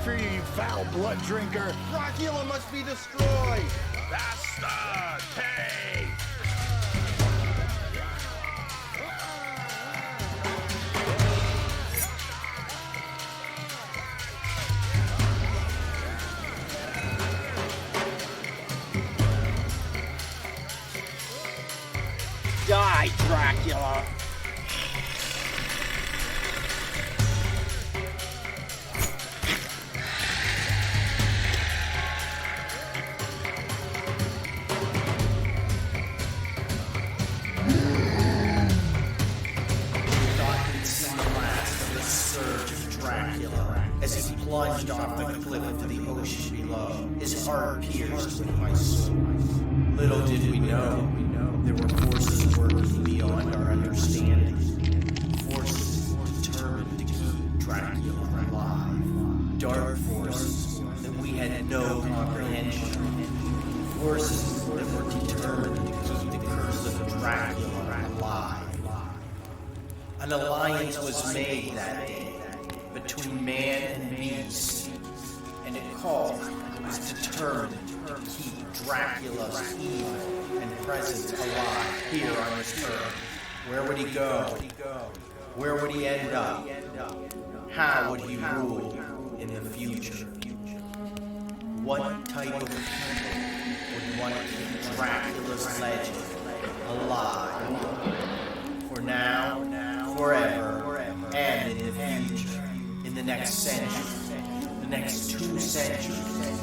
for you, you foul blood drinker. Dracula must be destroyed. Bastard! Hey! Die, Dracula! As he plunged off the cliff into the ocean below, his heart pierced with my soul. Little did we know, there were forces working beyond our understanding. Forces determined to keep Dracula alive. Dark forces that we had no comprehension. Forces that were determined to keep the curse of Dracula alive. An alliance was made that day between man and beast, and it called was determined to keep Dracula's evil and presence alive here on this earth. Where would he go? Where would he end up? How would he rule in the future? What type of people would want to keep Dracula's legend alive? For now, forever, and in the future. In the next century, the next 2 centuries,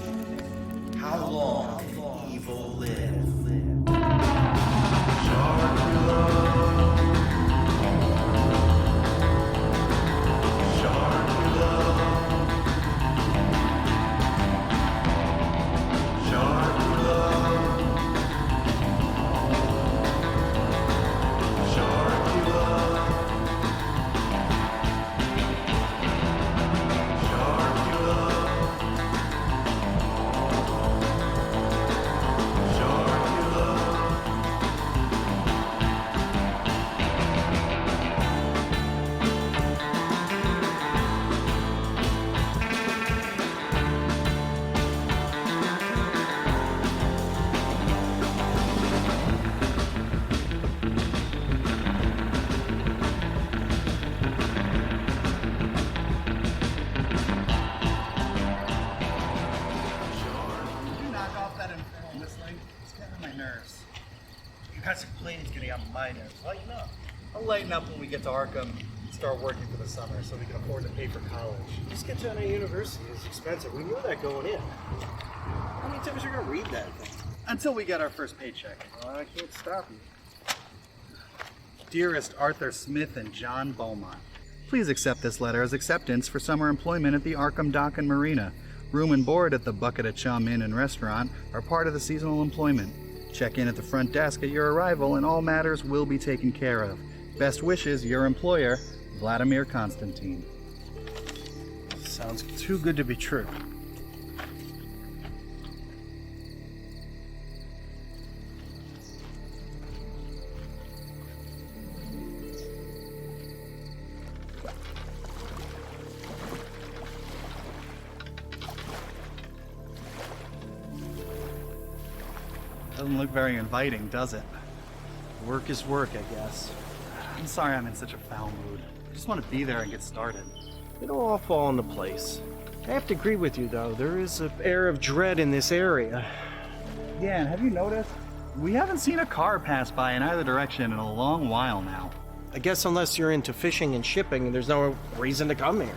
how long can evil live? Lighten up. I'll lighten up when we get to Arkham and start working for the summer so we can afford to pay for college. Just get you on a university. It's expensive. We knew that going in. How many times are you going to read that thing? Until we get our first paycheck. Well, I can't stop you. Dearest Arthur Smith and John Beaumont, please accept this letter as acceptance for summer employment at the Arkham Dock and Marina. Room and board at the Bucket of Chum Inn and Restaurant are part of the seasonal employment. Check in at the front desk at your arrival and all matters will be taken care of. Best wishes, your employer, Vladimir Constantine. Sounds too good to be true. Doesn't look very inviting, does it? Work is work, I guess. I'm sorry I'm in such a foul mood. I just want to be there and get started. It'll all fall into place. I have to agree with you, though. There is an air of dread in this area. Yeah, and have you noticed? We haven't seen a car pass by in either direction in a long while now. I guess unless you're into fishing and shipping, there's no reason to come here.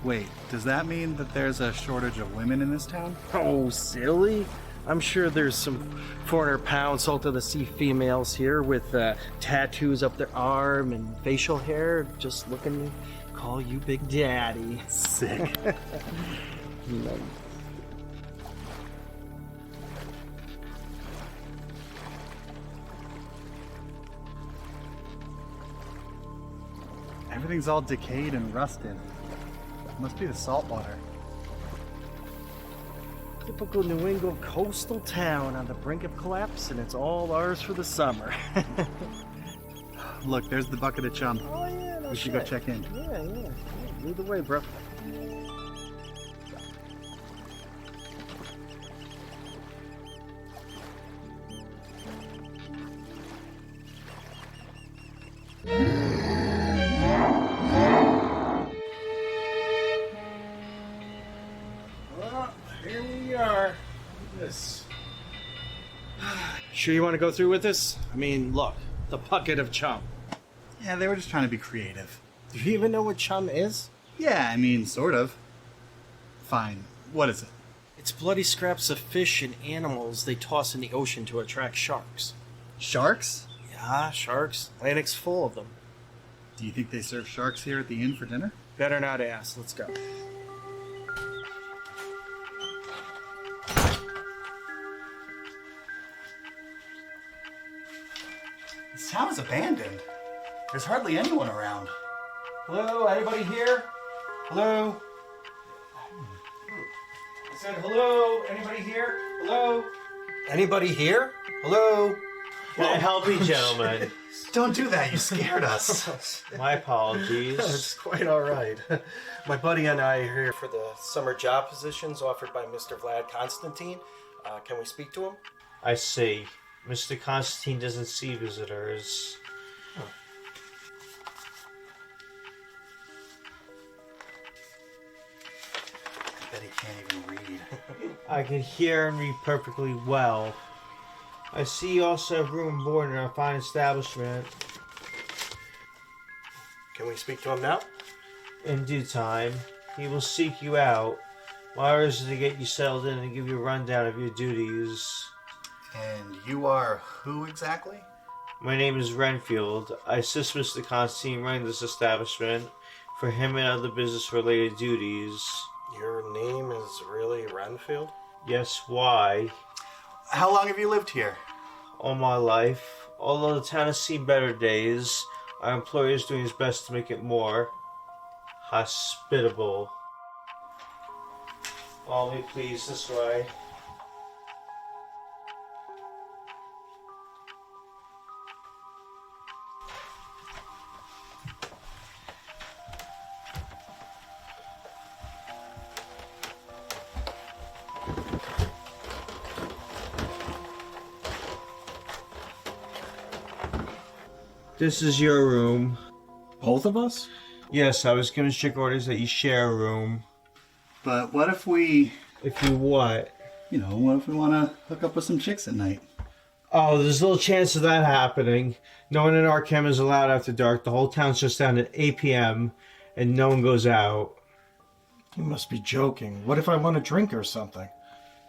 Wait, does that mean that there's a shortage of women in this town? Oh, silly. I'm sure there's some 400-pound salt-of-the-sea females here with tattoos up their arm and facial hair, just looking to call you Big Daddy. Sick. No. Everything's all decayed and rusted. Must be the salt water. Typical New England coastal town on the brink of collapse, and it's all ours for the summer. Look, there's the bucket of chum. Oh yeah, no We should shit. go check in. Yeah. Lead the way, bro. Sure you want to go through with this? I mean, look, the bucket of chum. Yeah, they were just trying to be creative. Do you even know what chum is? Yeah, I mean, sort of. Fine. What is it? It's bloody scraps of fish and animals they toss in the ocean to attract sharks. Sharks? Yeah, sharks. Atlantic's full of them. Do you think they serve sharks here at the inn for dinner? Better not ask. Let's go. This town is abandoned. There's hardly anyone around. Hello, anybody here? Hello? I said hello, anybody here? Hello? Anybody here? Hello? Can I help you, gentlemen? Don't do that, you scared us. My apologies. It's quite all right. My buddy and I are here for the summer job positions offered by Mr. Vlad Constantine. Can we speak to him? I see. Mr. Constantine doesn't see visitors. I bet he can't even read. I can hear and read perfectly well. I see you also have room and board in our fine establishment. Can we speak to him now? In due time, he will seek you out. My orders is to get you settled in and give you a rundown of your duties. And you are who exactly? My name is Renfield. I assist Mr. Constantine running this establishment for him and other business-related duties. Your name is really Renfield? Yes, why? How long have you lived here? All my life. Although the town has seen better days, our employer is doing his best to make it more hospitable. Follow me, please, this way. This is your room. Both of us? Yes, I was given strict orders that you share a room. But what if we, If you what? what if we want to hook up with some chicks at night? Oh, there's little chance of that happening. No one in Arkham is allowed after dark. The whole town shuts down at 8 p.m. and no one goes out. You must be joking. What if I want a drink or something?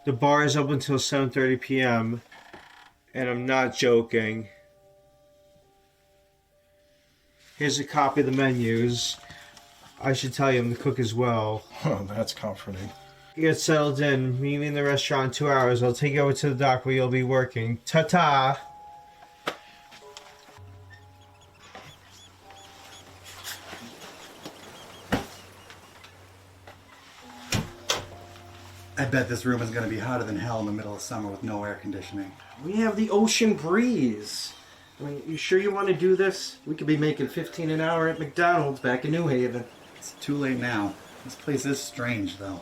The bar is open until 7:30 p.m. and I'm not joking. Here's a copy of the menus. I should tell you I'm the cook as well. Oh, that's comforting. You get settled in. Meet me in the restaurant in 2 hours. I'll take you over to the dock where you'll be working. Ta-ta! I bet this room is going to be hotter than hell in the middle of summer with no air conditioning. We have the ocean breeze. I mean, you sure you want to do this? We could be making $15 an hour at McDonald's back in New Haven. It's too late now. This place is strange, though.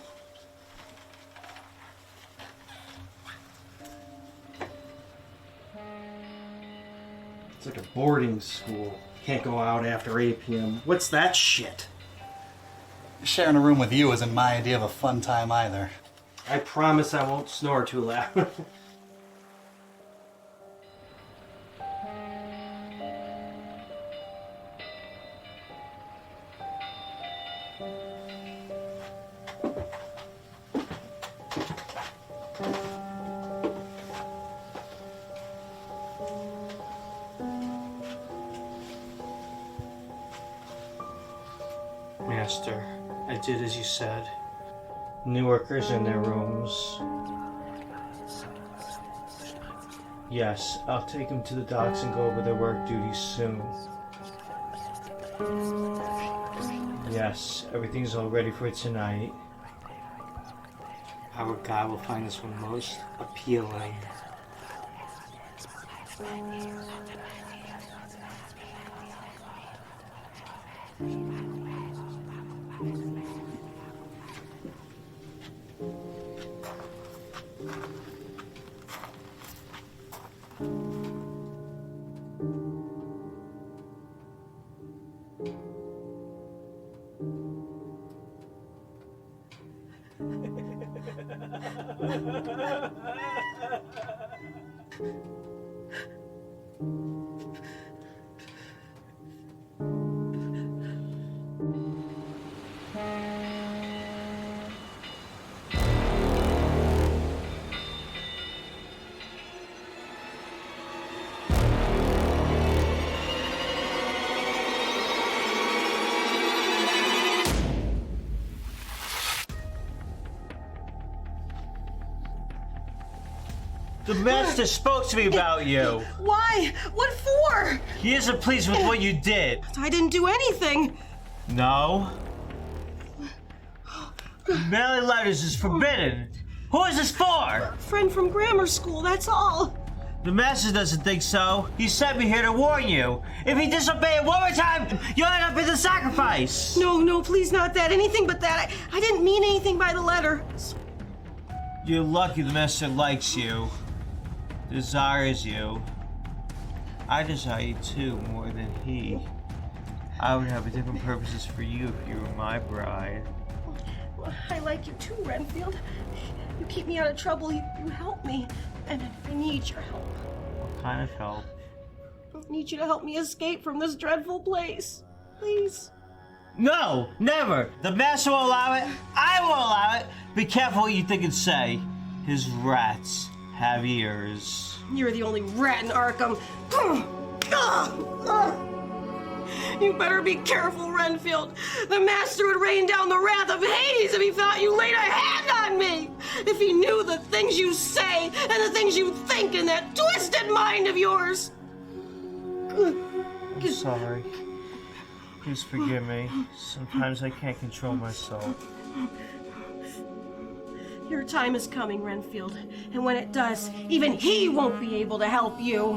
It's like a boarding school. Can't go out after 8 p.m. What's that shit? Sharing a room with you isn't my idea of a fun time either. I promise I won't snore too loud. Master, I did as you said. New workers in their rooms. Yes, I'll take them to the docks and go over their work duties soon. Yes, everything's all ready for tonight. Our guy will find this one most appealing. The master spoke to me about you. Why? What for? He isn't pleased with what you did. I didn't do anything. No. Mailing letters is forbidden. Who is this for? Friend from grammar school, that's all. The master doesn't think so. He sent me here to warn you. If you disobey it one more time, you'll end up in the sacrifice. No, please not that. Anything but that. I didn't mean anything by the letter. You're lucky the master likes you, desires you. I desire you too, more than he. I would have different purposes for you if you were my bride. Well, I like you too, Renfield. You keep me out of trouble, you help me. And I need your help. What kind of help? I need you to help me escape from this dreadful place. Please. No, never. The master won't allow it. I won't allow it. Be careful what you think and say. His rats have ears. You're the only rat in Arkham. You better be careful, Renfield. The master would rain down the wrath of Hades if he thought you laid a hand on me. If he knew the things you say and the things you think in that twisted mind of yours. I'm sorry. Please forgive me. Sometimes I can't control myself. Your time is coming, Renfield. And when it does, even he won't be able to help you.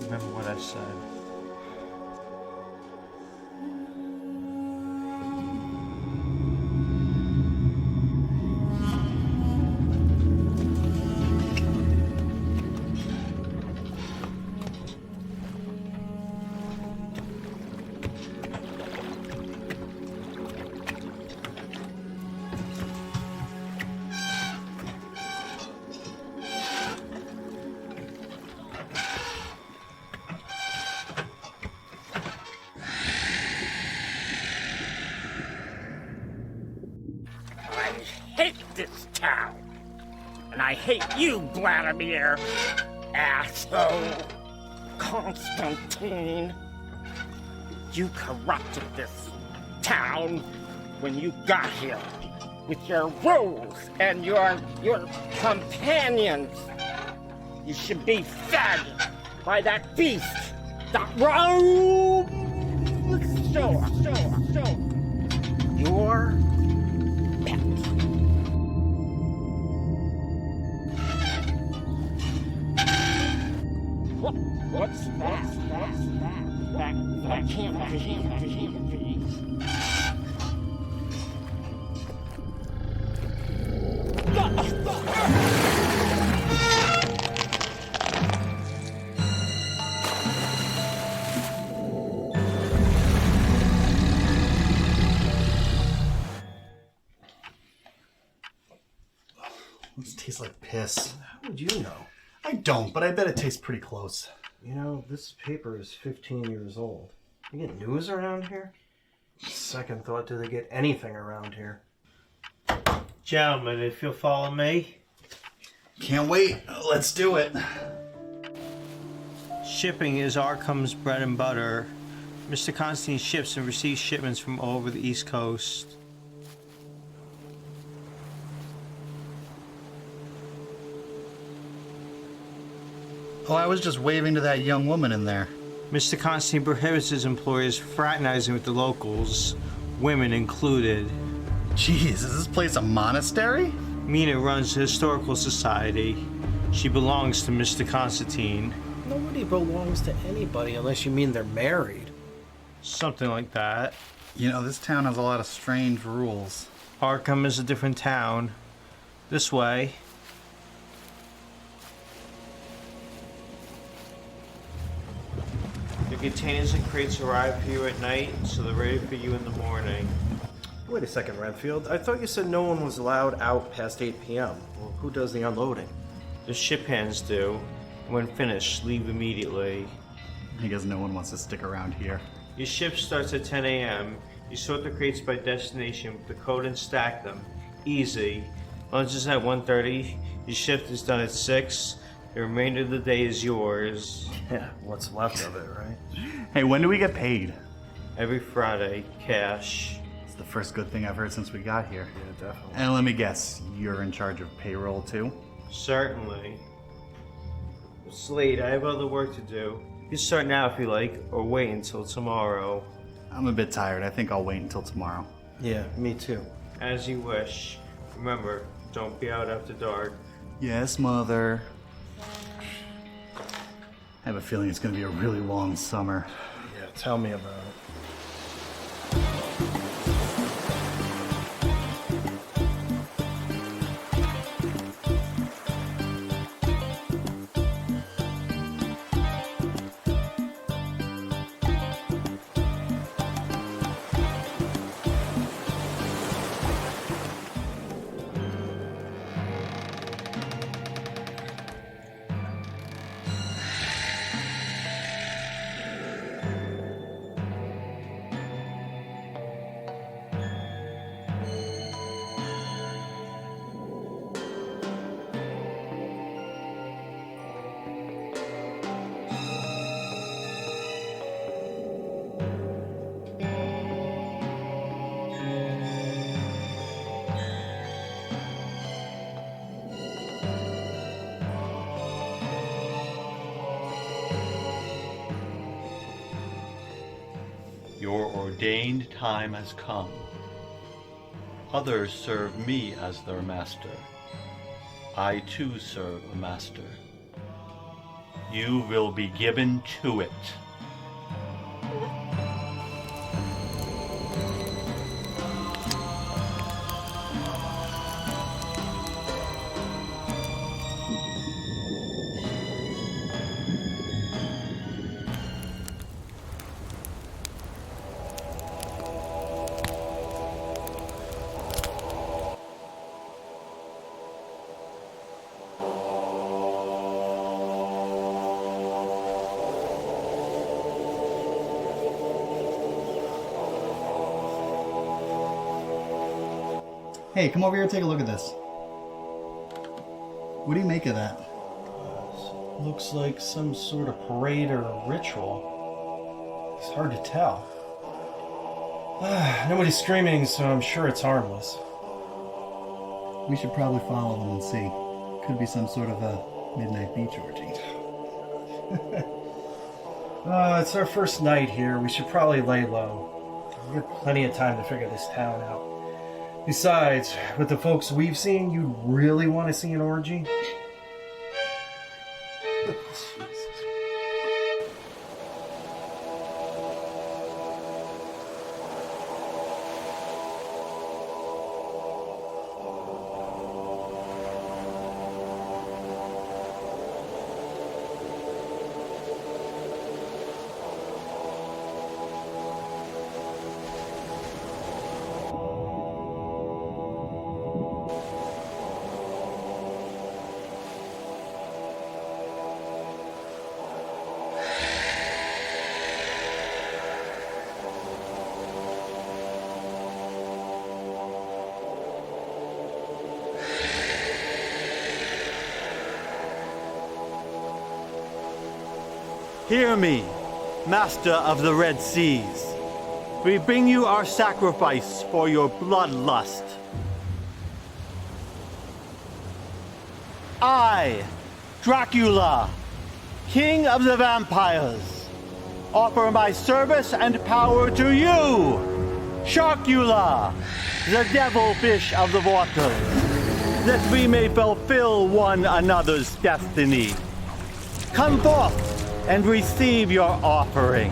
Remember what I said. I hate this town. And I hate you, Vladimir. Asshole. Constantine. You corrupted this town when you got here with your rules and your companions. You should be fed by that beast that roams. Sure. Your pet. What's that? That can't be. This tastes like piss. How would you know? I don't, but I bet it tastes pretty close. You know, this paper is 15 years old. You get news around here? Second thought, do they get anything around here? Gentlemen, if you'll follow me. Can't wait. Let's do it. Shipping is Arkham's bread and butter. Mr. Constantine ships and receives shipments from all over the East Coast. Oh, I was just waving to that young woman in there. Mr. Constantine prohibits his employers fraternizing with the locals, women included. Jeez, is this place a monastery? Mina runs the Historical Society. She belongs to Mr. Constantine. Nobody belongs to anybody unless you mean they're married. Something like that. You know, this town has a lot of strange rules. Arkham is a different town. This way. The containers and crates arrive here at night, so they're ready for you in the morning. Wait a second, Renfield. I thought you said no one was allowed out past 8 p.m. Well, who does the unloading? The ship hands do. When finished, leave immediately. I guess no one wants to stick around here. Your shift starts at 10 a.m. You sort the crates by destination with the code and stack them. Easy. Lunch is at 1:30. Your shift is done at 6. The remainder of the day is yours. Yeah, what's left of it, right? Hey, when do we get paid? Every Friday, cash. It's the first good thing I've heard since we got here. Yeah, definitely. And let me guess, you're in charge of payroll too? Certainly. It's late. I have other work to do. You can start now if you like, or wait until tomorrow. I'm a bit tired. I think I'll wait until tomorrow. Yeah, me too. As you wish. Remember, don't be out after dark. Yes, Mother. I have a feeling it's going to be a really long summer. Yeah, tell me about it. Your ordained time has come. Others serve me as their master. I too serve a master. You will be given to it. Hey, come over here and take a look at this. What do you make of that? Looks like some sort of parade or ritual. It's hard to tell. Nobody's screaming, so I'm sure it's harmless. We should probably follow them and see. Could be some sort of a midnight beach orgy. It's our first night here. We should probably lay low. We have plenty of time to figure this town out. Besides, with the folks we've seen, you really want to see an orgy? Hear me, Master of the Red Seas. We bring you our sacrifice for your bloodlust. I, Dracula, King of the Vampires, offer my service and power to you, Sharkula, the devilfish of the waters, that we may fulfill one another's destiny. Come forth and receive your offering.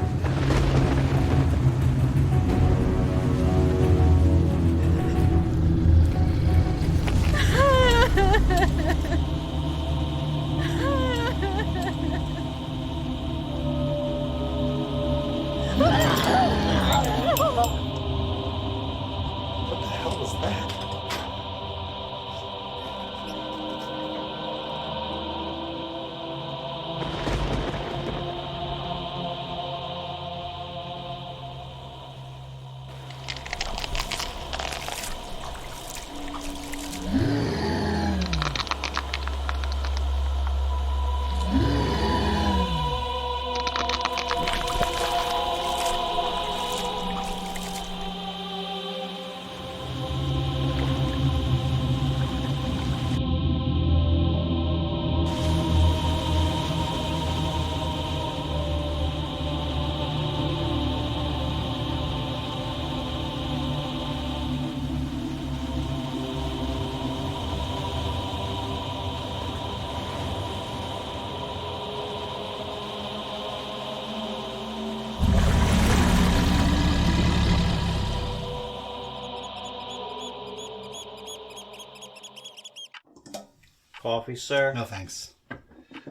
Coffee, sir? No thanks.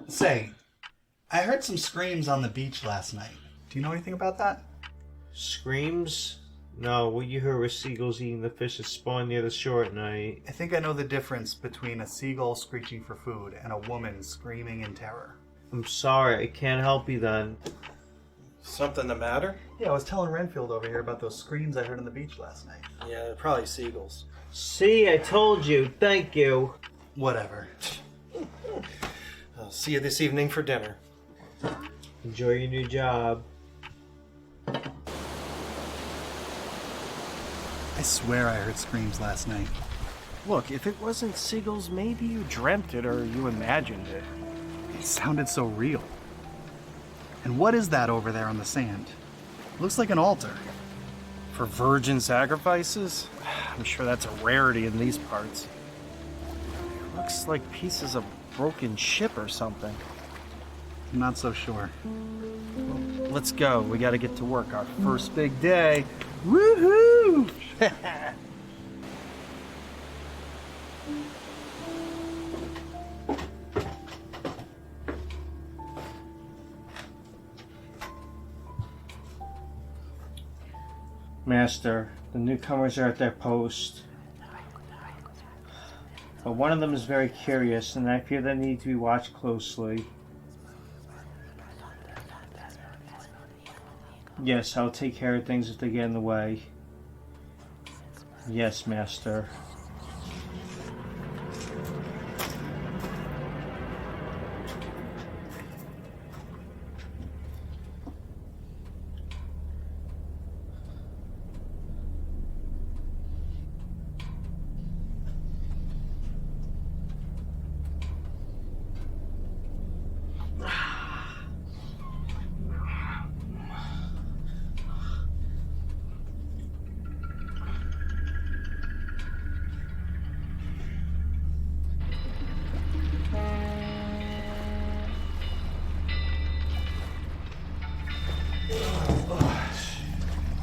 Say, I heard some screams on the beach last night. Do you know anything about that? Screams? No, what you heard was seagulls eating the fish that spawned near the shore at night. I think I know the difference between a seagull screeching for food and a woman screaming in terror. I'm sorry, I can't help you then. Something the matter? Yeah, I was telling Renfield over here about those screams I heard on the beach last night. Yeah, they're probably seagulls. See, I told you. Thank you. Whatever. I'll see you this evening for dinner. Enjoy your new job. I swear I heard screams last night. Look, if it wasn't seagulls, maybe you dreamt it or you imagined it. It sounded so real. And what is that over there on the sand? Looks like an altar. For virgin sacrifices? I'm sure that's a rarity in these parts. It looks like pieces of broken ship or something. I'm not so sure. Let's go. We gotta get to work. Our first big day. Woohoo! Master, the newcomers are at their post. But one of them is very curious, and I fear they need to be watched closely. Yes, I'll take care of things if they get in the way. Yes, Master.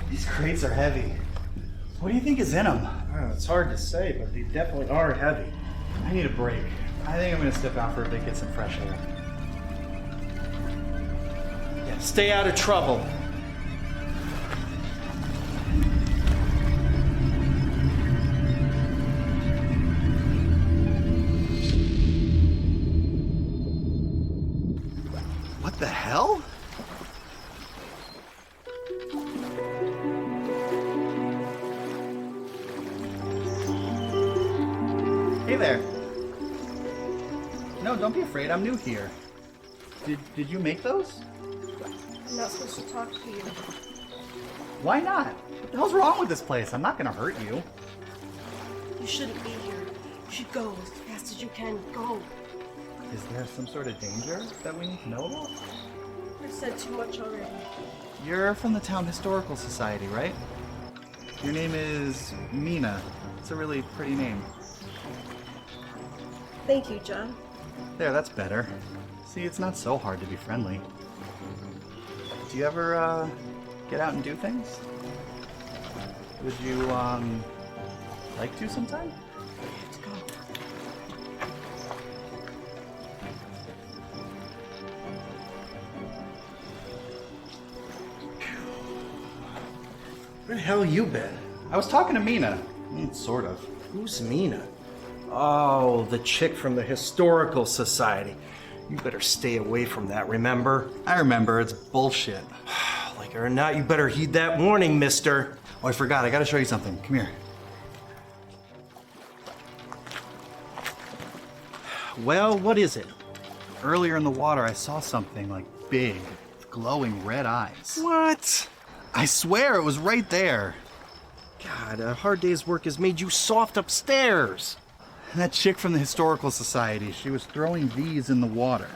These crates are heavy. What do you think is in them? It's hard to say, but they definitely are heavy. I need a break. I think I'm gonna step out for a bit, get some fresh air. Yeah, stay out of trouble. What the hell? Hey there. No, don't be afraid. I'm new here. Did you make those? I'm not supposed to talk to you. Why not? What the hell's wrong with this place? I'm not gonna hurt you. You shouldn't be here. You should go as fast as you can. Go. Is there some sort of danger that we need to know about? I've said too much already. You're from the town historical society, right? Your name is Mina. It's a really pretty name. Thank you, John. There, that's better. See, it's not so hard to be friendly. Do you ever, get out and do things? Would you, like to sometime? Let's go. Where the hell you been? I was talking to Mina. Sort of. Who's Mina? Oh, the chick from the Historical Society. You better stay away from that, remember? I remember, it's bullshit. Like it or not, you better heed that warning, mister. Oh, I forgot, I gotta show you something. Come here. Well, what is it? Earlier in the water, I saw something, like, big, with glowing red eyes. What? I swear it was right there. God, a hard day's work has made you soft upstairs. And that chick from the Historical Society, she was throwing these in the water.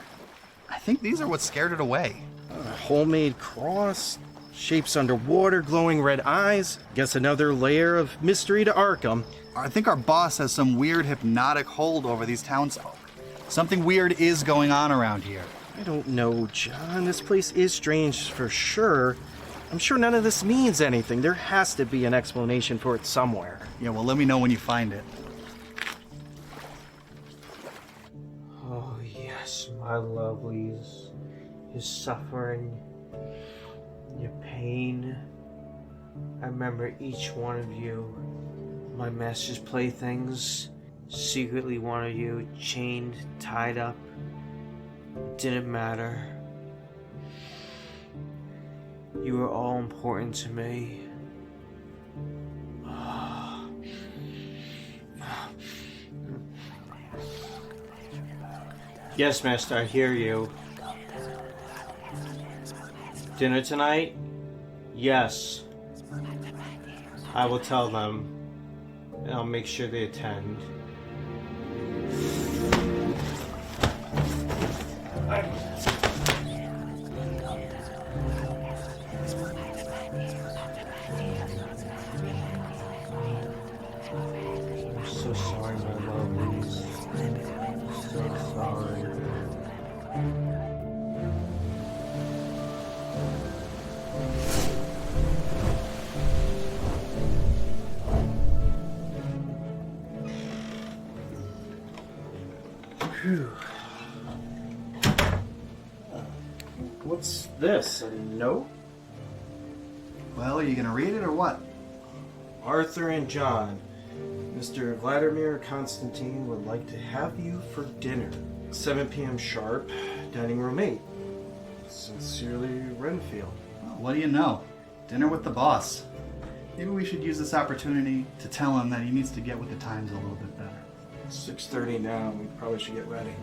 I think these are what scared it away. A homemade cross, shapes underwater, glowing red eyes. Guess another layer of mystery to Arkham. I think our boss has some weird hypnotic hold over these townsfolk. Something weird is going on around here. I don't know, John. This place is strange for sure. I'm sure none of this means anything. There has to be an explanation for it somewhere. Yeah, well, let me know when you find it. my lovelies, your suffering, your pain. I remember each one of you, my master's playthings, secretly wanted you chained, tied up. It didn't matter. You were all important to me. Yes, Master, I hear you. Dinner tonight? Yes. I will tell them, and I'll make sure they attend. I'm so sorry, my lovelies. So sorry. Phew. What's this? A note? Well, are you gonna read it or what? Arthur and John, Mr. Vladimir Constantine would like to have you for dinner. 7 p.m. sharp, dining room 8. Sincerely, Renfield. Well, what do you know? Dinner with the boss. Maybe we should use this opportunity to tell him that he needs to get with the times a little bit better. 6:30 now. We probably should get ready.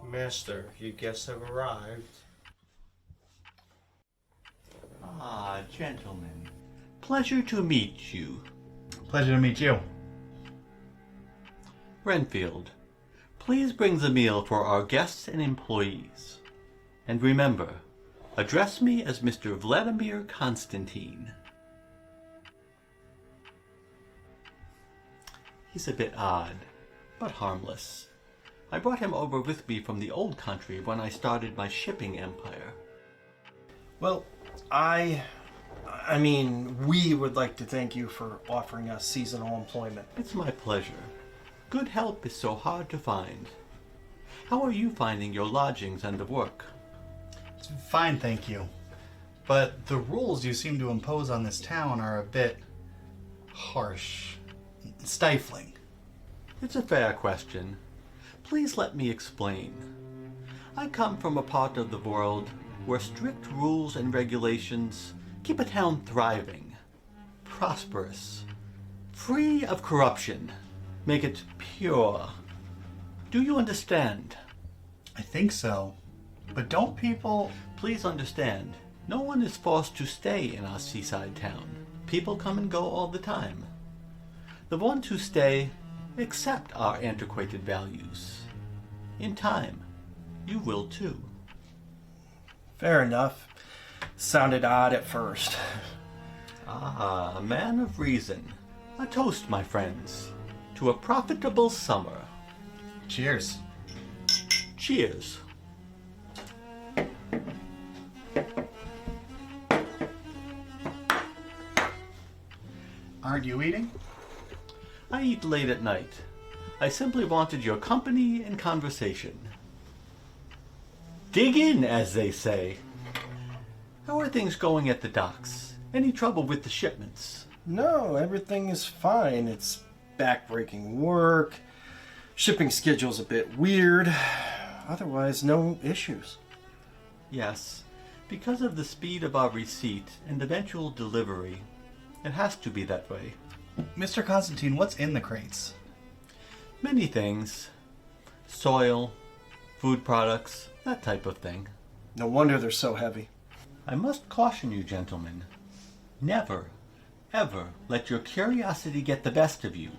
Master, your guests have arrived. Ah, gentlemen. Pleasure to meet you. Pleasure to meet you. Renfield, please bring the meal for our guests and employees. And remember, address me as Mr. Vladimir Constantine. He's a bit odd, but harmless. I brought him over with me from the old country when I started my shipping empire. Well, we would like to thank you for offering us seasonal employment. It's my pleasure. Good help is so hard to find. How are you finding your lodgings and the work? It's fine, thank you. But the rules you seem to impose on this town are a bit harsh, stifling. It's a fair question. Please let me explain. I come from a part of the world where strict rules and regulations keep a town thriving, prosperous, free of corruption, make it pure. Do you understand? I think so. But don't people... Please understand, no one is forced to stay in our seaside town. People come and go all the time. The ones who stay accept our antiquated values. In time, you will too. Fair enough. Sounded odd at first. Ah, a man of reason. A toast, my friends, to a profitable summer. Cheers. Cheers. Aren't you eating? I eat late at night. I simply wanted your company and conversation. Dig in, as they say. How are things going at the docks? Any trouble with the shipments? No, everything is fine. It's backbreaking work. Shipping schedule's a bit weird. Otherwise, no issues. Yes, because of the speed of our receipt and eventual delivery, it has to be that way. Mr. Constantine, what's in the crates? Many things. Soil, food products, that type of thing. No wonder they're so heavy. I must caution you, gentlemen. Never, ever let your curiosity get the best of you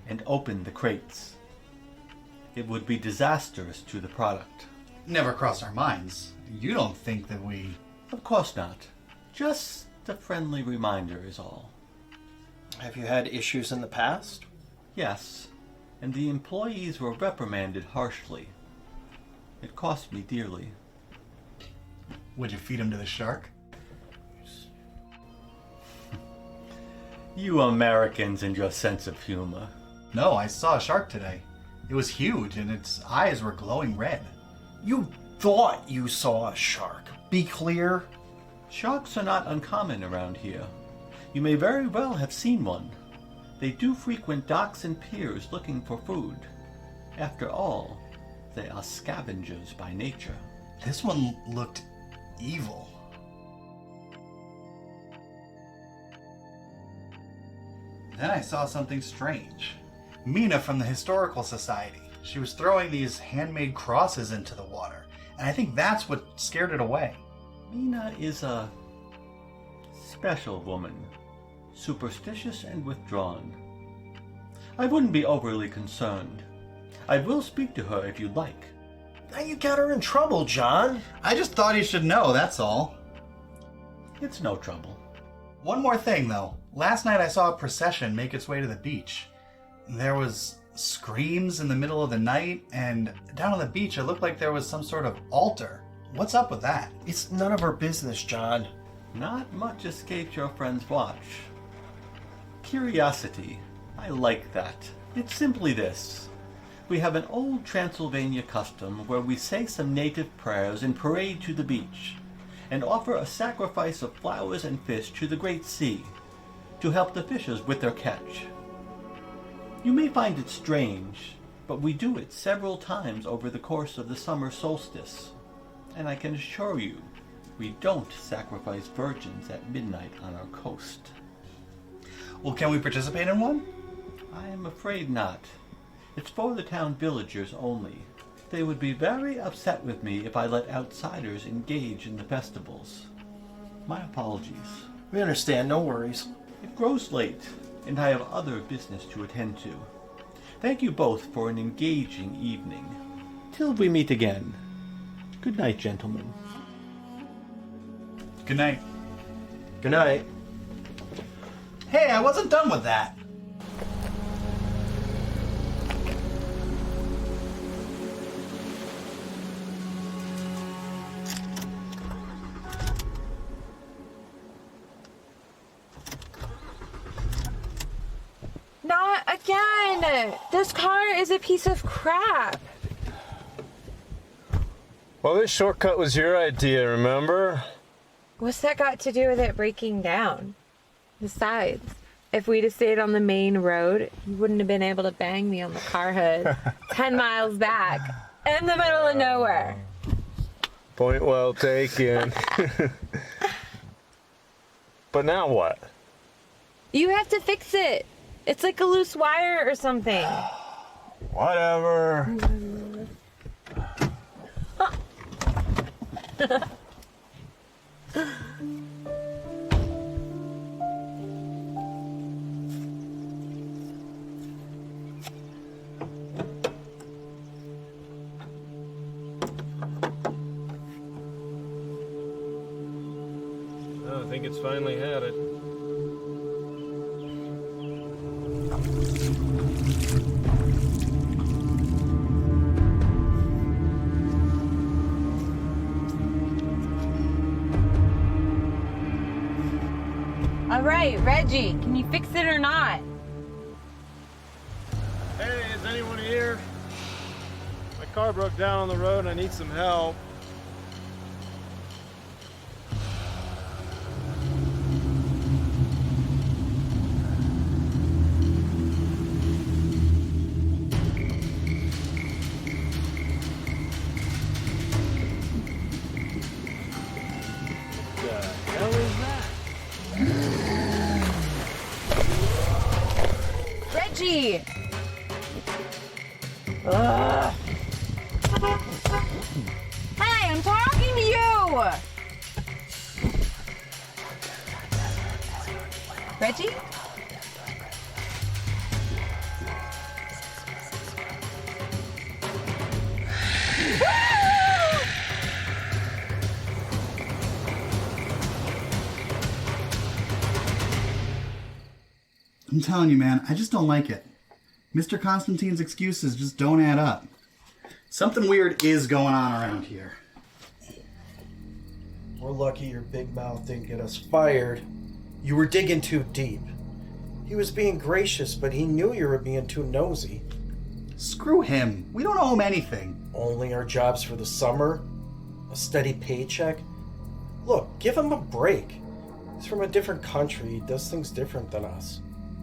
and open the crates. It would be disastrous to the product. Never crossed our minds. You don't think that we... Of course not. Just a friendly reminder is all. Have you had issues in the past? Yes, and the employees were reprimanded harshly. It cost me dearly. Would you feed him to the shark? You Americans and your sense of humor. No, I saw a shark today. It was huge and its eyes were glowing red. You thought you saw a shark. Be clear. Sharks are not uncommon around here. You may very well have seen one. They do frequent docks and piers looking for food. After all, they are scavengers by nature. This one looked evil. Then I saw something strange. Mina from the Historical Society. She was throwing these handmade crosses into the water, and I think that's what scared it away. Mina is a special woman, superstitious and withdrawn. I wouldn't be overly concerned. I will speak to her if you'd like. Now you got her in trouble, John. I just thought you should know, that's all. It's no trouble. One more thing, though. Last night I saw a procession make its way to the beach. There was screams in the middle of the night, and down on the beach it looked like there was some sort of altar. What's up with that? It's none of our business, John. Not much escaped your friend's watch. Curiosity. I like that. It's simply this. We have an old Transylvania custom where we say some native prayers and parade to the beach, and offer a sacrifice of flowers and fish to the great sea, to help the fishers with their catch. You may find it strange, but we do it several times over the course of the summer solstice, and I can assure you, we don't sacrifice virgins at midnight on our coast. Well, can we participate in one? I am afraid not. It's for the town villagers only. They would be very upset with me if I let outsiders engage in the festivals. My apologies. We understand, no worries. It grows late, and I have other business to attend to. Thank you both for an engaging evening. Till we meet again. Good night, gentlemen. Good night. Good night. Hey, I wasn't done with that. Not again! This car is a piece of crap. Well, this shortcut was your idea, remember? What's that got to do with it breaking down? Besides, if we'd have stayed on the main road, you wouldn't have been able to bang me on the car hood 10 miles back in the middle of nowhere. Point well taken. But now what? You have to fix it. It's like a loose wire or something. Whatever. I think it's finally had it. All right, Reggie, can you fix it or not? Hey, is anyone here? My car broke down on the road and I need some help. What the hell is that? Reggie! Ugh. Hey, I'm talking to you! Reggie? I'm telling you, man, I just don't like it. Mr. Constantine's excuses just don't add up. Something weird is going on around here. We're lucky your big mouth didn't get us fired. You were digging too deep. He was being gracious, but he knew you were being too nosy. Screw him. We don't owe him anything. Only our jobs for the summer? A steady paycheck? Look, give him a break. He's from a different country. He does things different than us.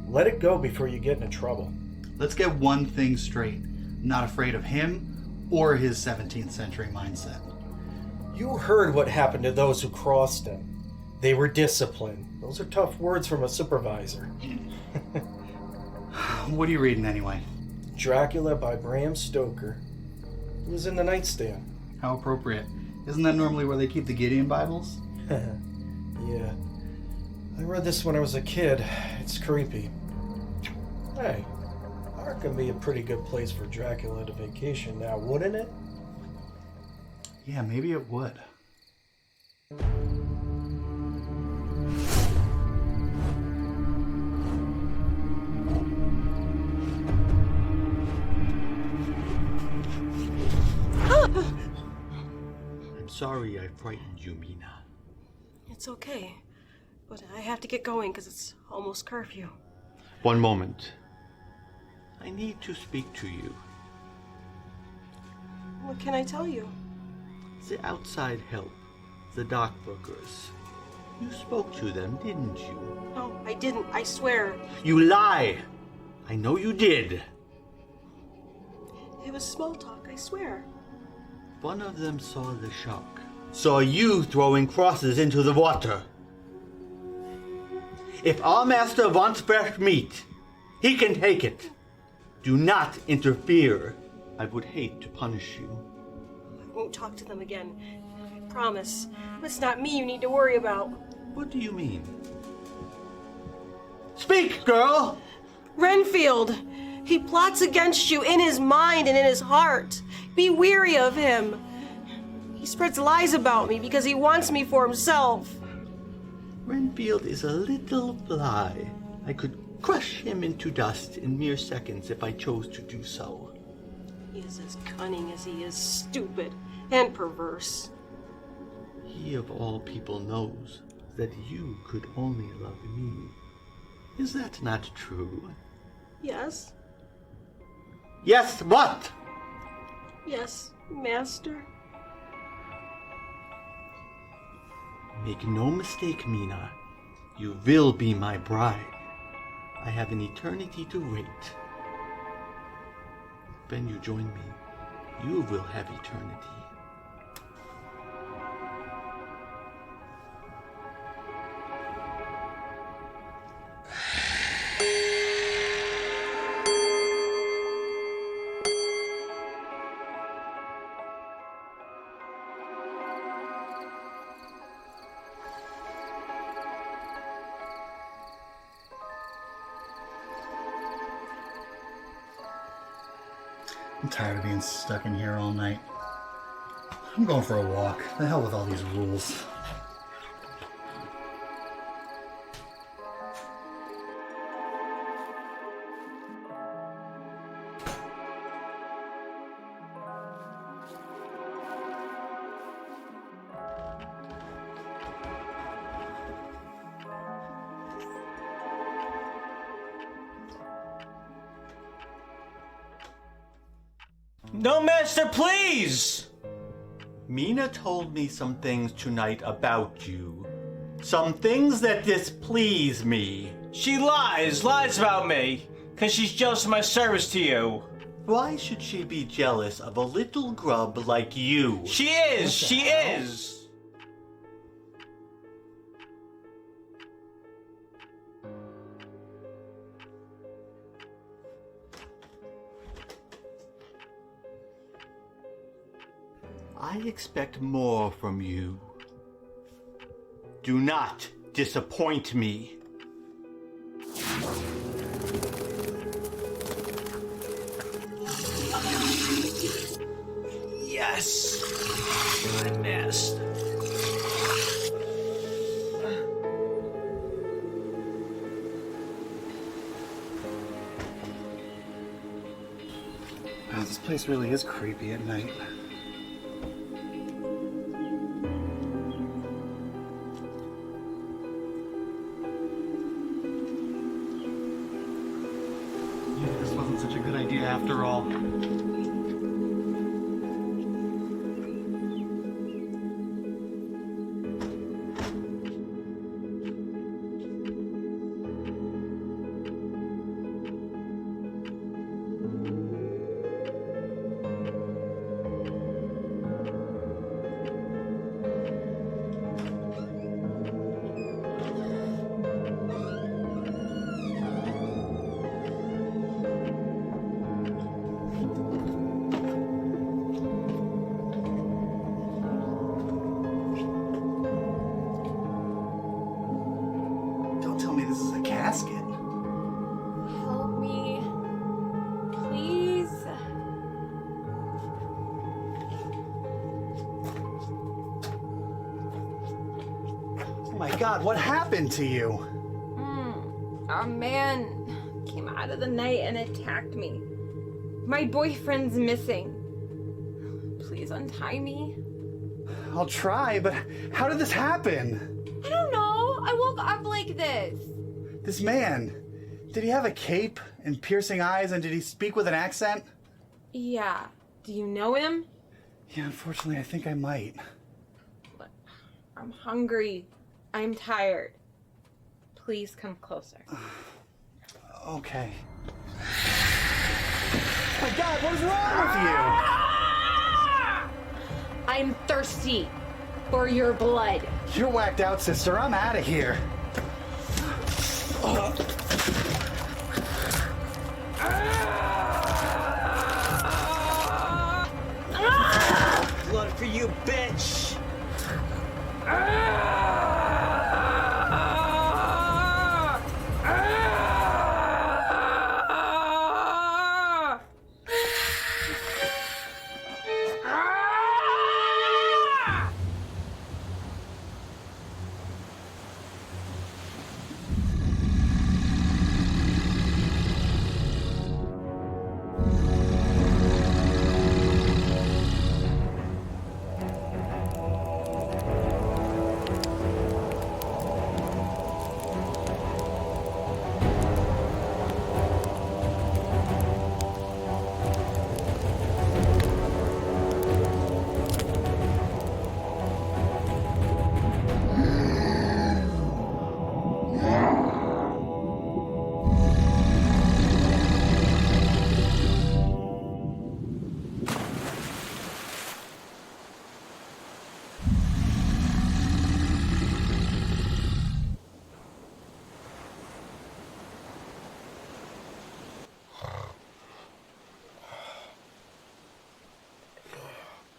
Let it go before you get into trouble. Let's get one thing straight. I'm not afraid of him or his 17th century mindset. You heard what happened to those who crossed him. They were disciplined. Those are tough words from a supervisor. What are you reading anyway? Dracula by Bram Stoker. It was in the nightstand. How appropriate. Isn't that normally where they keep the Gideon Bibles? Yeah. I read this when I was a kid. It's creepy. Hey, Arkham be a pretty good place for Dracula to vacation now, wouldn't it? Yeah, maybe it would. I'm sorry I frightened you, Mina. It's okay, but I have to get going because it's almost curfew. One moment. I need to speak to you. What can I tell you? The outside help, the dock workers. You spoke to them, didn't you? No, I didn't. I swear. You lie! I know you did. It was small talk, I swear. One of them saw the shark. Saw you throwing crosses into the water. If our master wants fresh meat, he can take it. Do not interfere. I would hate to punish you. I won't talk to them again. I promise. It's not me you need to worry about. What do you mean? Speak, girl! Renfield! He plots against you in his mind and in his heart. Be weary of him. He spreads lies about me because he wants me for himself. Renfield is a little fly. I could crush him into dust in mere seconds if I chose to do so. He is as cunning as he is stupid and perverse. He of all people knows that you could only love me. Is that not true? Yes. Yes, what? Yes, Master. Make no mistake, Mina. You will be my bride. I have an eternity to wait. When you join me, you will have eternity. I'm tired of being stuck in here all night. I'm going for a walk. The hell with all these rules. No, Master, please! Mina told me some things tonight about you. Some things that displease me. She lies about me, because she's jealous of my service to you. Why should she be jealous of a little grub like you? She is! I expect more from you. Do not disappoint me. Yes! My master. place really is creepy at night. Maybe this wasn't such a good idea after all. Don't tell me this is a casket. Help me. Please. Oh my god, what happened to you? A man came out of the night and attacked me. My boyfriend's missing. Please untie me. I'll try, but how did this happen? I don't know. I woke up like this. This man, did he have a cape and piercing eyes, and did he speak with an accent? Yeah. Do you know him? Yeah, unfortunately, I think I might. I'm hungry. I'm tired. Please come closer. Okay. Oh my god, what is wrong with I'm thirsty for your blood. you? You're whacked out, sister. I'm out of here. Blood for you, bitch!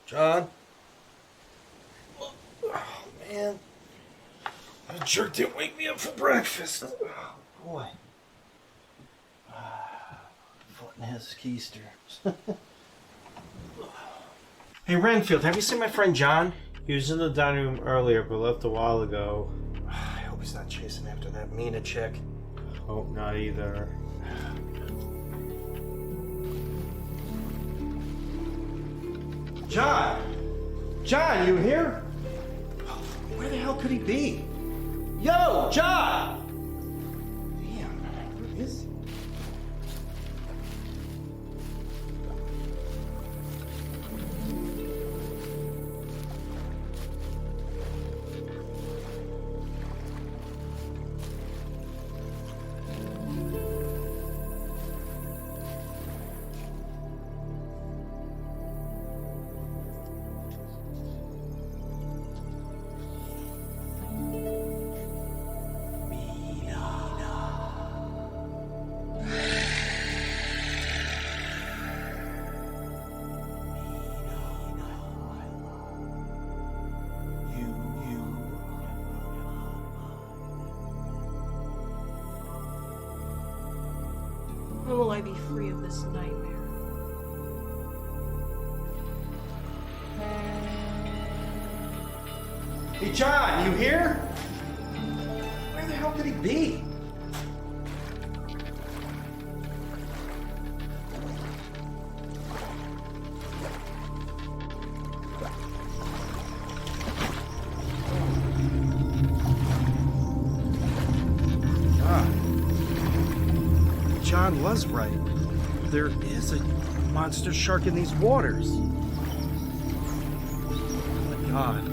John? Oh, man. That jerk didn't wake me up for breakfast. Oh, boy. Foot in his keister. Hey, Renfield, have you seen my friend John? He was in the dining room earlier, but left a while ago. I hope he's not chasing after that Mina chick. Hope not either. John! John, you here? Where the hell could he be? Yo, John! Damn, where is he? When will I be free of this nightmare? Hey, John, you here? Where the hell could he be? John was right. There is a monster shark in these waters. Oh my God.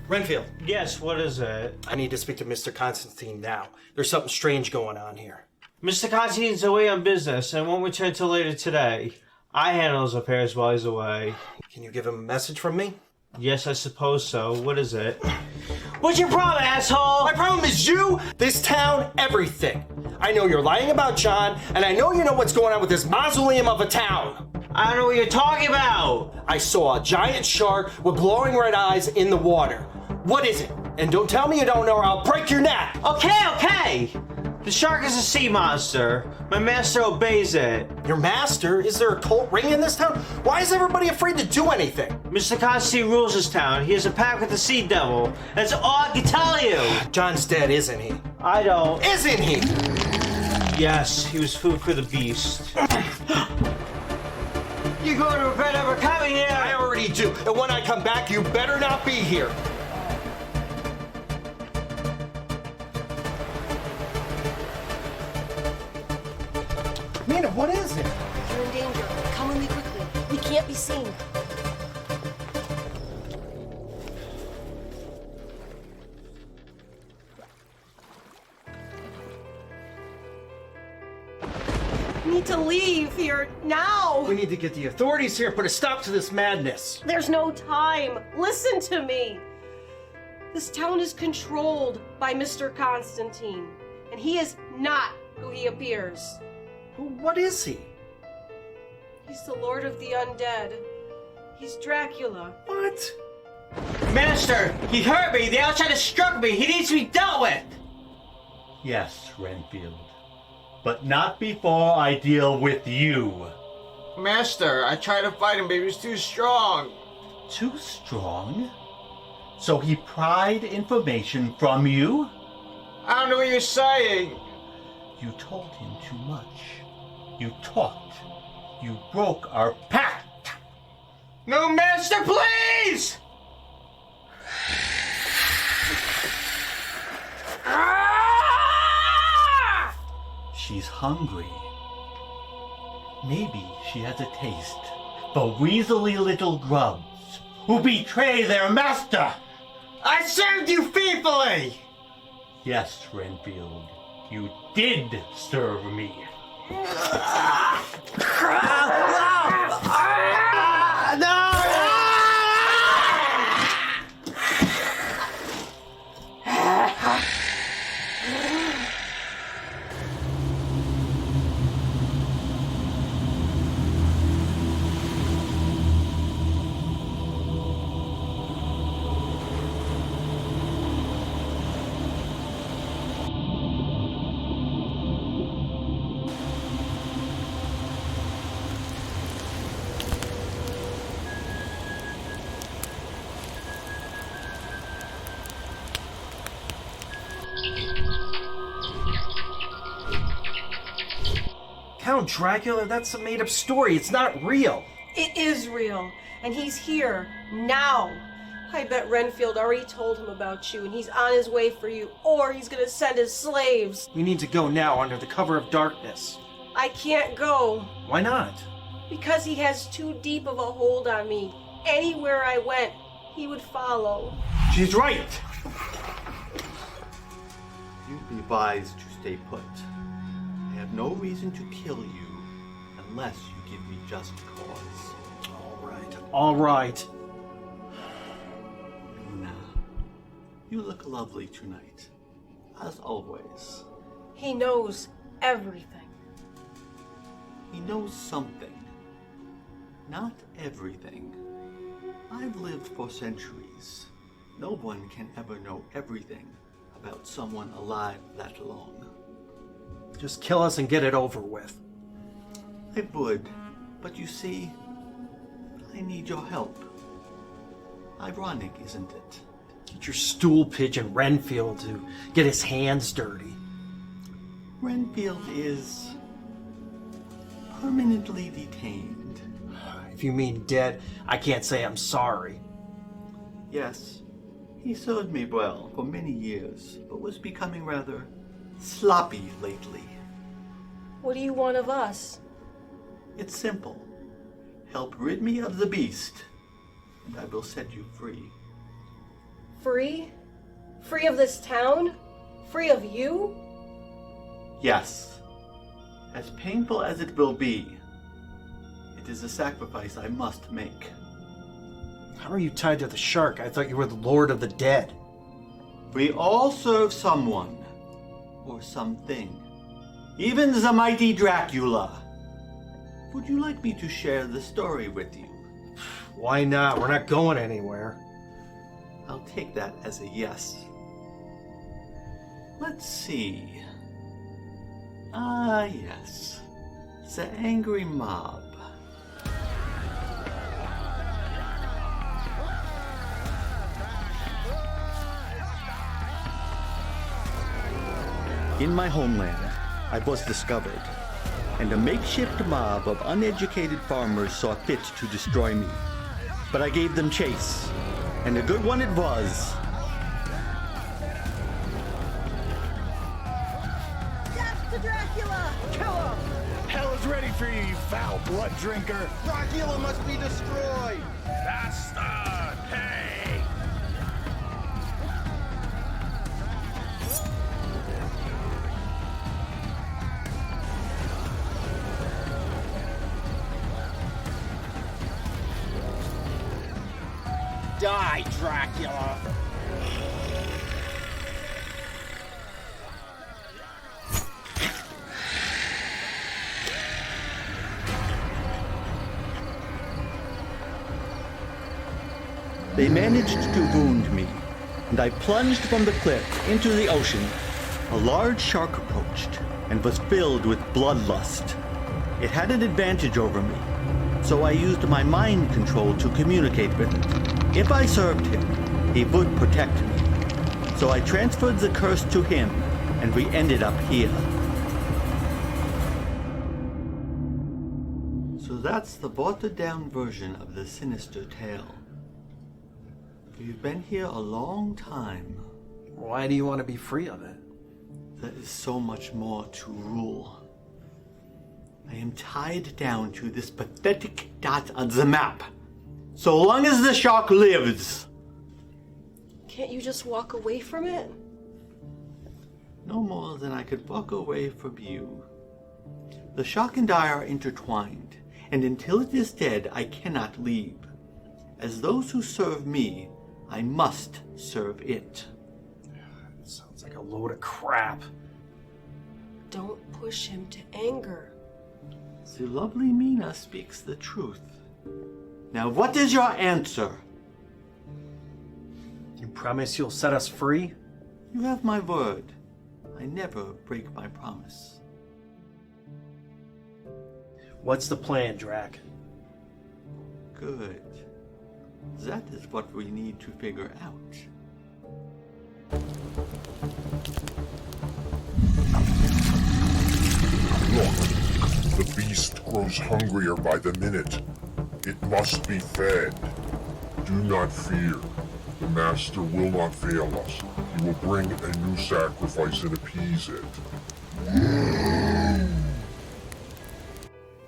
Renfield. Yes, what is it? I need to speak to Mr. Constantine now. There's something strange going on here. Mr. Constantine's away on business and won't return till later today. I handle his affairs while he's away. Can you give him a message from me? Yes, I suppose so. What is it? What's your problem, asshole? My problem is you, this town, everything. I know you're lying about John, and I know you know what's going on with this mausoleum of a town. I don't know what you're talking about. I saw a giant shark with glowing red eyes in the water. What is it? And don't tell me you don't know or I'll break your neck. Okay. The shark is a sea monster. My master obeys it. Your master? Is there a cult ring in this town? Why is everybody afraid to do anything? Mr. Constantine rules this town. He has a pact with the sea devil. That's all I can tell you. John's dead, isn't he? I don't. Isn't he? Yes, he was food for the beast. You're going to regret ever coming here. I already do. And when I come back, you better not be here. Mina, what is it? You're in danger. Come with me quickly. We can't be seen. We need to leave here now. We need to get the authorities here and put a stop to this madness. There's no time. Listen to me. This town is controlled by Mr. Constantine, and he is not who he appears. What is he? He's the Lord of the Undead. He's Dracula. What? Master, he hurt me. The outsider struck me. He needs to be dealt with. Yes, Renfield. But not before I deal with you. Master, I tried to fight him, but he was too strong. Too strong? So he pried information from you? I don't know what you're saying. You told him too much. You talked. You broke our pact. No, Master, please! She's hungry. Maybe she has a taste for weaselly little grubs who betray their master. I served you faithfully! Yes, Renfield, you did serve me. Count Dracula? That's a made-up story. It's not real. It is real, and he's here now. I bet Renfield already told him about you, and he's on his way for you, or he's gonna send his slaves. We need to go now under the cover of darkness. I can't go, Why not? because he has too deep of a hold on me. Anywhere I went, he would follow. She's right. You'd be wise to stay put. I have no reason to kill you unless you give me just cause. All right. Luna, you look lovely tonight, as always. He knows everything. He knows something. Not everything. I've lived for centuries. No one can ever know everything about someone alive that long. Just kill us and get it over with. I would, but you see, I need your help. Ironic, isn't it? Get your stool pigeon Renfield to get his hands dirty. Renfield is permanently detained. If you mean dead, I can't say I'm sorry. Yes, he served me well for many years, but was becoming rather sloppy lately. What do you want of us? It's simple. Help rid me of the beast, and I will set you free. Free? Free of this town? Free of you? Yes. As painful as it will be, it is a sacrifice I must make. How are you tied to the shark? I thought you were the Lord of the Dead. We all serve someone, or something. Even the mighty Dracula. Would you like me to share the story with you? Why not? We're not going anywhere. I'll take that as a yes. Let's see. Ah, yes. The angry mob. In my homeland, I was discovered, and a makeshift mob of uneducated farmers saw fit to destroy me. But I gave them chase, and a good one it was. Death to Dracula! Kill him! Hell is ready for you, you foul blood drinker! Dracula must be destroyed! Bastard! Hey! Die, Dracula! They managed to wound me, and I plunged from the cliff into the ocean. A large shark approached and was filled with bloodlust. It had an advantage over me, so I used my mind control to communicate with it. If I served him, he would protect me. So I transferred the curse to him, and we ended up here. So that's the watered-down version of the sinister tale. We've been here a long time. Why do you want to be free of it? There is so much more to rule. I am tied down to this pathetic dot on the map. So long as the shark lives. Can't you just walk away from it? No more than I could walk away from you. The shark and I are intertwined, and until it is dead, I cannot leave. As those who serve me, I must serve it. It sounds like a load of crap. Don't push him to anger. The lovely Mina speaks the truth. Now what is your answer? You promise you'll set us free? You have my word. I never break my promise. What's the plan, Drac? Good. That is what we need to figure out. Look, the beast grows hungrier by the minute. It must be fed. Do not fear. The Master will not fail us. He will bring a new sacrifice and appease it.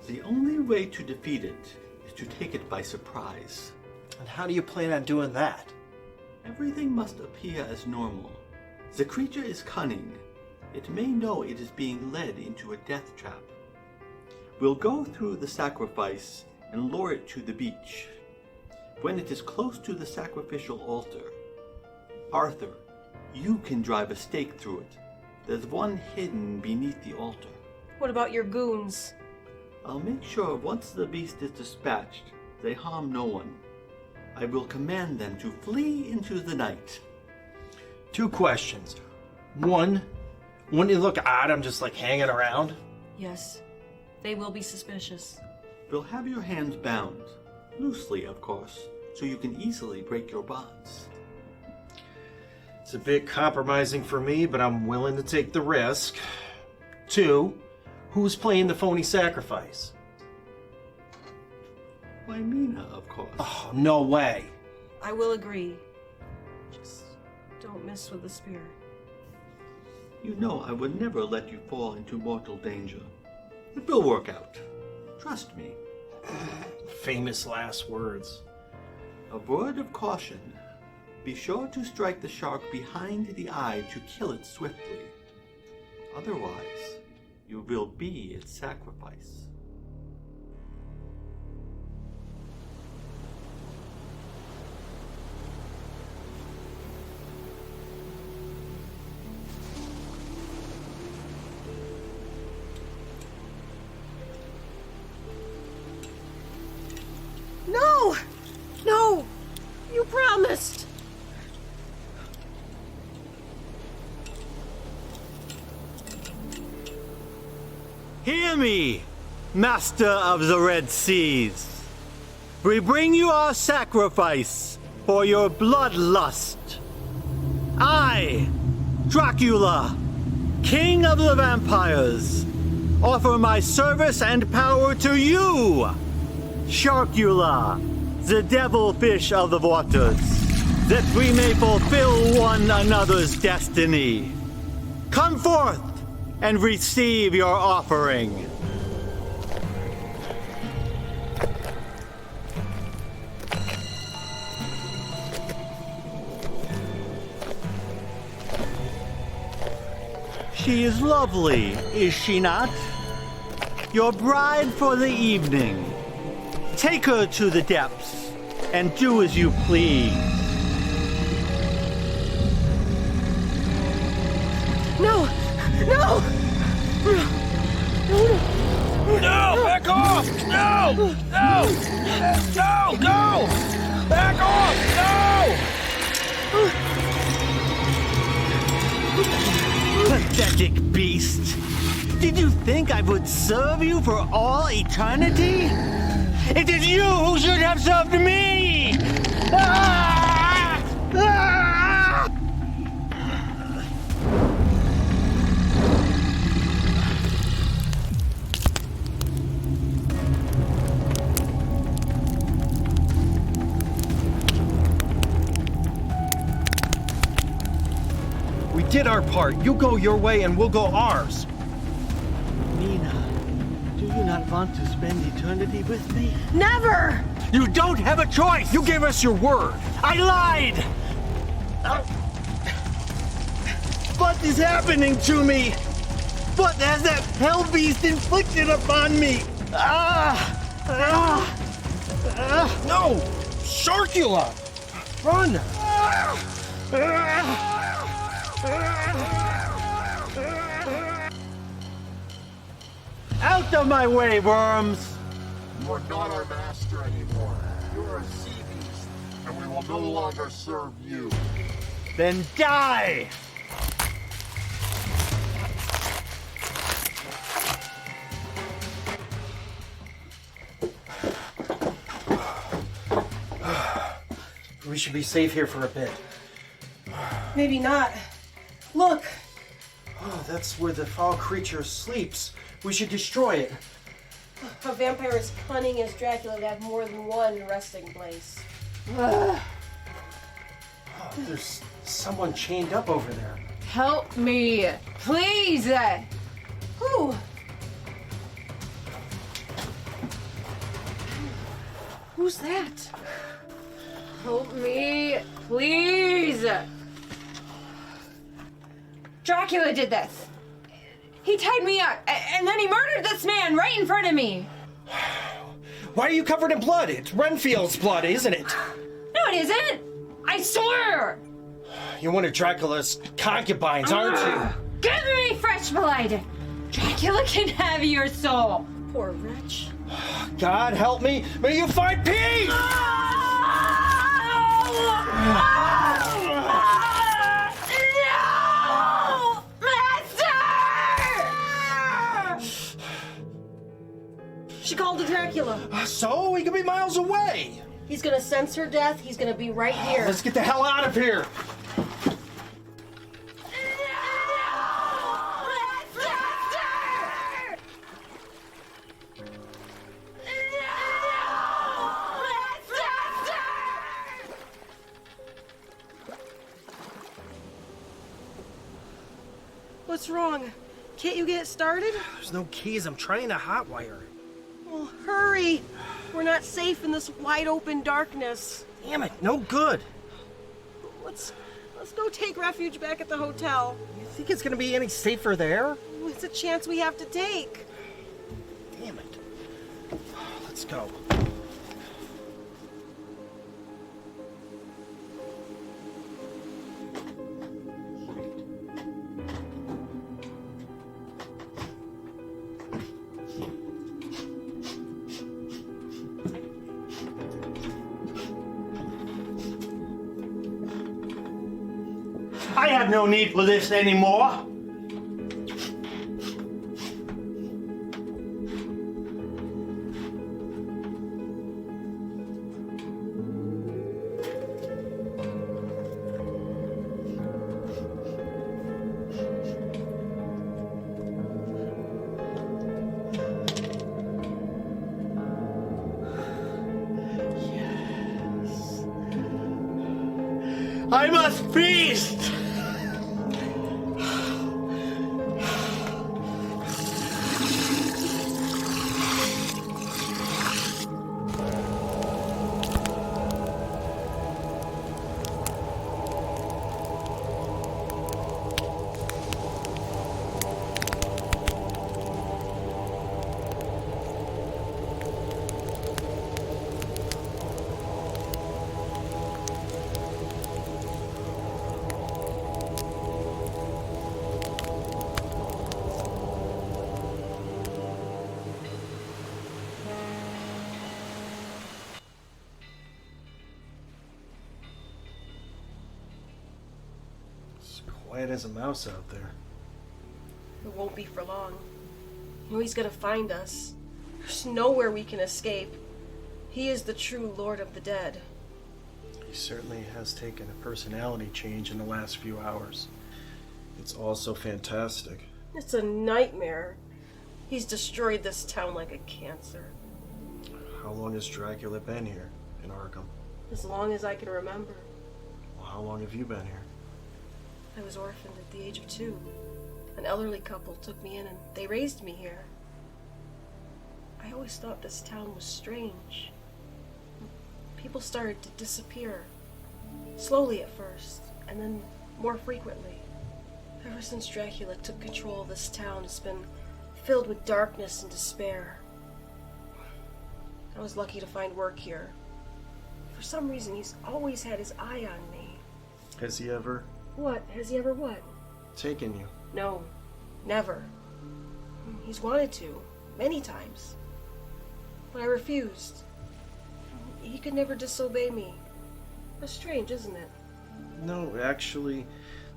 The only way to defeat it is to take it by surprise. And how do you plan on doing that? Everything must appear as normal. The creature is cunning. It may know it is being led into a death trap. We'll go through the sacrifice and lure it to the beach. When it is close to the sacrificial altar, Arthur, you can drive a stake through it. There's one hidden beneath the altar. What about your goons? I'll make sure once the beast is dispatched, they harm no one. I will command them to flee into the night. 2 questions. 1, wouldn't it look odd I'm just like hanging around? Yes, they will be suspicious. We'll have your hands bound, loosely of course, so you can easily break your bonds. It's a bit compromising for me, but I'm willing to take the risk. 2, who's playing the phony sacrifice? Why, Mina, of course. Oh, no way. I will agree. Just don't mess with the spirit. You know I would never let you fall into mortal danger. It will work out. Trust me. Famous last words. A word of caution. Be sure to strike the shark behind the eye to kill it swiftly. Otherwise, you will be its sacrifice. No! No! You promised! Hear me, Master of the Red Seas. We bring you our sacrifice for your bloodlust. I, Dracula, King of the Vampires, offer my service and power to you, Sharkula, the devilfish of the waters, that we may fulfill one another's destiny. Come forth and receive your offering. She is lovely, is she not? Your bride for the evening. Take her to the depths and do as you please. No! No! No! Back off! No! No! No! Go! Back off! No! Pathetic beast. Did you think I would serve you for all eternity? It is you who should have served me! Ah! Ah! We did our part. You go your way and we'll go ours. Mina, do you not want to spend eternity with me? Never! You don't have a choice! You gave us your word. I lied! What is happening to me? What has that hell beast inflicted upon me? No! Sharkula! Run! Out of my way, worms! You are not our master anymore. You are a sea beast, and we will no longer serve you. Then die! We should be safe here for a bit. Maybe not. Look! Oh, that's where the foul creature sleeps. We should destroy it. A vampire as cunning as Dracula would have more than one resting place. Oh, there's someone chained up over there. Help me, please! Who? Who's that? Help me, please! Dracula did this. He tied me up, and then he murdered this man right in front of me. Why are you covered in blood? It's Renfield's blood, isn't it? No, it isn't. I swear. You're one of Dracula's concubines, aren't you? Give me fresh blood. Dracula can have your soul. Poor wretch. God help me. May you find peace! No! Master! She called to Dracula. So? He could be miles away. He's gonna sense her death. He's gonna be right here. Let's get the hell out of here. What's wrong? Can't you get it started? There's no keys. I'm trying to hotwire it. Well, hurry. We're not safe in this wide open darkness. Damn it, no good. Let's go take refuge back at the hotel. You think it's gonna be any safer there? It's a chance we have to take. Damn it. Let's go. I have no need for this anymore. I must feast! Quiet as a mouse out there. It won't be for long. You know he's gonna find us. There's nowhere we can escape. He is the true Lord of the Dead. He certainly has taken a personality change in the last few hours. It's also fantastic. It's a nightmare. He's destroyed this town like a cancer. How long has Dracula been here in Arkham? As long as I can remember. Well, how long have you been here? I was orphaned at the age of 2. An elderly couple took me in and they raised me here. I always thought this town was strange. People started to disappear. Slowly at first, and then more frequently. Ever since Dracula took control of this town, it's been filled with darkness and despair. I was lucky to find work here. For some reason, he's always had his eye on me. Has he ever What? Has he ever what? taken you? No, never. He's wanted to, many times. But I refused. He could never disobey me. That's strange, isn't it? No, actually,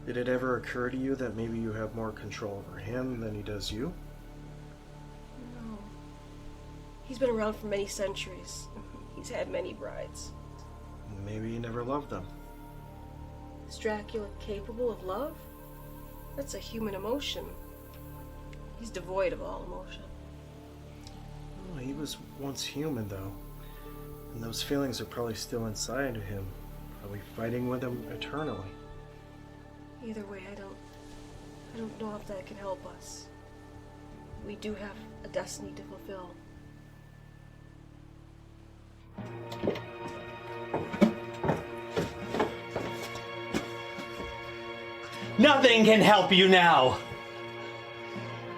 did it ever occur to you that maybe you have more control over him than he does you? No. He's been around for many centuries. He's had many brides. Maybe you never loved them. Is Dracula capable of love? That's a human emotion. He's devoid of all emotion. Oh, he was once human, though. And those feelings are probably still inside of him. Probably fighting with him eternally. Either way, I don't know if that can help us. We do have a destiny to fulfill. Nothing can help you now.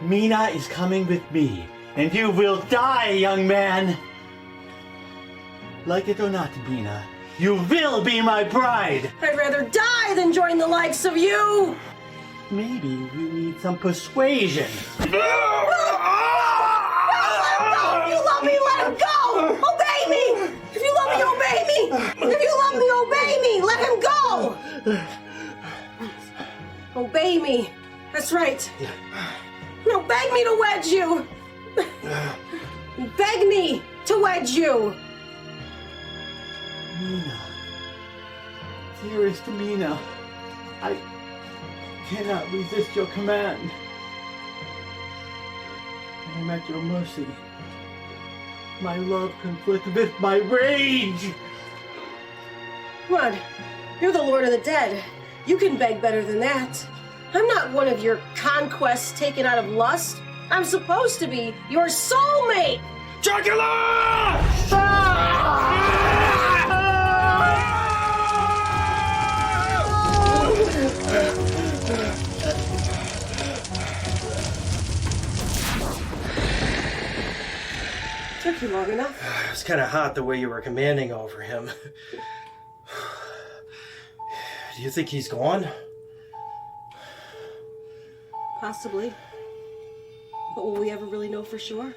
Mina is coming with me, and you will die, young man. Like it or not, Mina, you will be my bride. I'd rather die than join the likes of you! Maybe we need some persuasion. If you love me, let him go! Obey me! If you love me, obey me! If you love me, obey me! Let him go! Obey me. That's right. Now beg me to wed you! Beg me to wed you! Mina. Dearest Mina, I cannot resist your command. I am at your mercy. My love conflicts with my rage. What? You're the Lord of the Dead. You can beg better than that. I'm not one of your conquests taken out of lust. I'm supposed to be your soulmate! Dracula! Took you long enough. It was kind of hot the way you were commanding over him. Do you think he's gone? Possibly. But will we ever really know for sure?